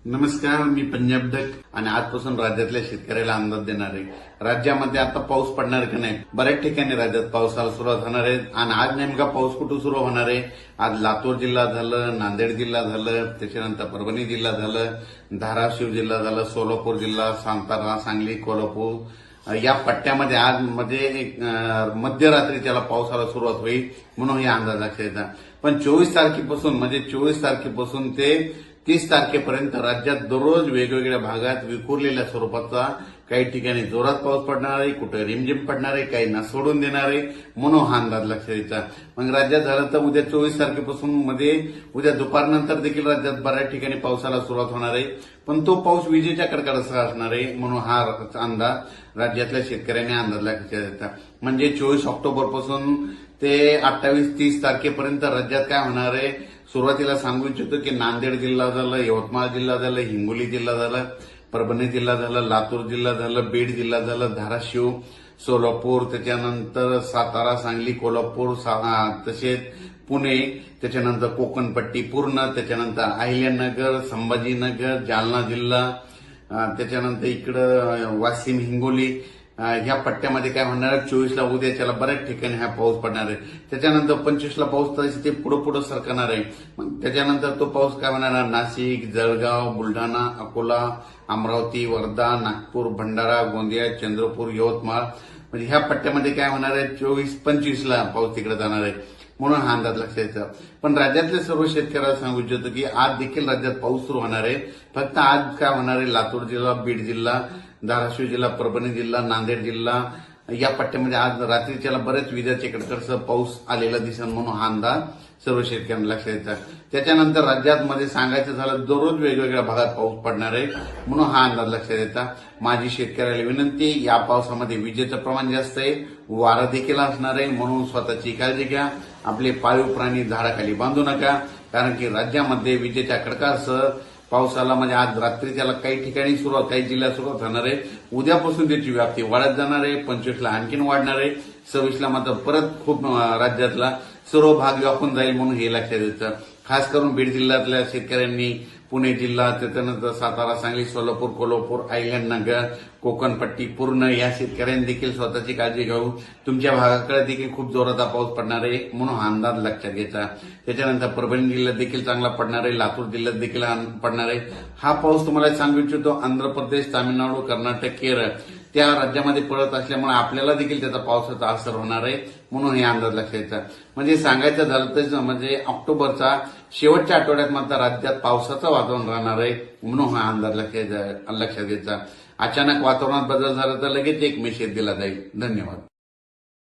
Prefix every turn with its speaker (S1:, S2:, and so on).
S1: नमस्कार, मी पंजाब डक आणि आजपासून राज्यातल्या शेतकऱ्याला अंदाज देणार आहे. राज्यामध्ये आता पाऊस पडणार की नाही. बऱ्याच ठिकाणी राज्यात पावसाला सुरुवात होणार आहे आणि आज नेमका पाऊस कुठं सुरू होणार आहे. आज लातूर जिल्हा झालं, नांदेड जिल्हा झालं, त्याच्यानंतर परभणी जिल्हा झालं, धाराशिव जिल्हा झालं, सोलापूर जिल्हा, सातारा, सांगली, कोल्हापूर या पट्ट्यामध्ये आज मध्यरात्री त्याला पावसाला सुरुवात होईल म्हणून या अंदाज लक्षात येतात. पण 24 तारखेपासून ते 30 तारखेपर्यंत राज्यात दररोज वेगवेगळ्या भागात विखुरलेल्या स्वरूपाचा काही ठिकाणी जोरात पाऊस पडणार आहे, कुठे रिमझिम पडणार आहे, काही ना सोडून देणार आहे म्हणून हा अंदाज लक्षात येतात. मग राज्यात झालं तर उद्या 24 तारखेपासून उद्या दुपारनंतर देखील राज्यात बऱ्याच ठिकाणी पावसाला सुरुवात होणार आहे. पण तो पाऊस विजेच्या कडकडासह असणार आहे म्हणून हा अंदाज राज्यातल्या शेतकऱ्यांनी अंदाज लक्षात येतात. म्हणजे 24 ऑक्टोबरपासून ते 28-30 तारखेपर्यंत राज्यात काय होणार आहे. सुरुवातीला सांगू इच्छितो की नांदेड जिल्हा झालं, यवतमाळ जिल्हा झालं, हिंगोली जिल्हा झालं, परभणी जिल्हा झालं, लातूर जिल्हा झालं, बीड जिल्हा झालं, धाराशिव, सोलापूर, त्याच्यानंतर सातारा, सांगली, कोल्हापूर, तसेच पुणे, त्याच्यानंतर कोकणपट्टी पूर्ण, त्याच्यानंतर अहिल्यानगर, संभाजीनगर, जालना जिल्हा, त्याच्यानंतर इकडं वाशिम, हिंगोली ह्या पट्ट्यामध्ये काय होणार आहे. 24ला उद्याच्याला बऱ्याच ठिकाणी हा पाऊस पडणार आहे. त्याच्यानंतर 25ला पाऊस तर ते पुढे सरकणार आहे. त्याच्यानंतर तो पाऊस काय होणार, नाशिक, जळगाव, बुलढाणा, अकोला, अमरावती, वर्धा, नागपूर, भंडारा, गोंदिया, चंद्रपूर, यवतमाळ म्हणजे ह्या पट्ट्यामध्ये काय होणार आहे. 24-25ला पाऊस तिकडे जाणार आहे म्हणून हा अंदाज लक्षात येतो. पण राज्यातल्या सर्व शेतकऱ्यांना सांगू इच्छितो की आज देखील राज्यात पाऊस सुरू होणार आहे. फक्त आज काय होणार आहे, लातूर जिल्हा, बीड जिल्हा, धाराशिव जिल्हा, परभणी जिल्हा, नांदेड जिल्हा या पट्ट्यामध्ये आज रात्रीच्याला बरेच विजाच्या कडकडसह पाऊस आलेला दिसेल म्हणून हा अंदाज सर्व शेतकऱ्यांना लक्षात येतात. त्याच्यानंतर राज्यात सांगायचं झालं दररोज वेगवेगळ्या भागात पाऊस पडणार आहे म्हणून हा अंदाज लक्षात येतात. माझी शेतकऱ्याला विनंती, या पावसामध्ये विजेचं प्रमाण जास्त आहे, वारा देखील असणार आहे म्हणून स्वतःची काळजी घ्या. आपले पाळीव प्राणी झाडाखाली बांधू नका, कारण की राज्यामध्ये विजेच्या कडकासह पावसाला आज रात्री त्याला काही ठिकाणी काही जिल्ह्यात सुरुवात होणार आहे. उद्यापासून त्याची व्याप्ती वाढत जाणार आहे. 25ला आणखीन वाढणार आहे. 26ला मात्र परत खूप राज्यातला सर्व भाग व्यापून जाईल म्हणून हे लक्षात येतं. खास करून बीड जिल्ह्यातल्या शेतकऱ्यांनी, पुणे जिल्हा, त्याच्यानंतर सातारा, सांगली, सोलापूर, कोल्हापूर, अहिल्यानगर, कोकणपट्टी पूर्ण या शेतकऱ्यांनी देखील स्वतःची काळजी घेऊ. तुमच्या भागाकडे देखील खूप जोराचा पाऊस पडणार आहे म्हणून हा अंदाज लक्षात घ्यायचा. त्याच्यानंतर परभणी जिल्ह्यात देखील चांगला पडणार आहे, लातूर जिल्ह्यात देखील पडणार आहे. हा पाऊस तुम्हाला सांगू इच्छितो आंध्र प्रदेश, तामिळनाडू, कर्नाटक, केरळ त्या राज्यामध्ये पडत असल्यामुळे आपल्याला देखील त्याचा पावसाचा असर होणार आहे म्हणून हे अंदाज लक्षात येतात. सांगायचं झालं तर ऑक्टोबरचा शेवटच्या आठवड्यात मात्र राज्यात पावसाचं वातावरण राहणार आहे म्हणून हा अंदाज लक्षात घ्यायचा. अचानक वातावरणात बदल झाला तर लगेच एक मेसेज दिला जाईल. धन्यवाद.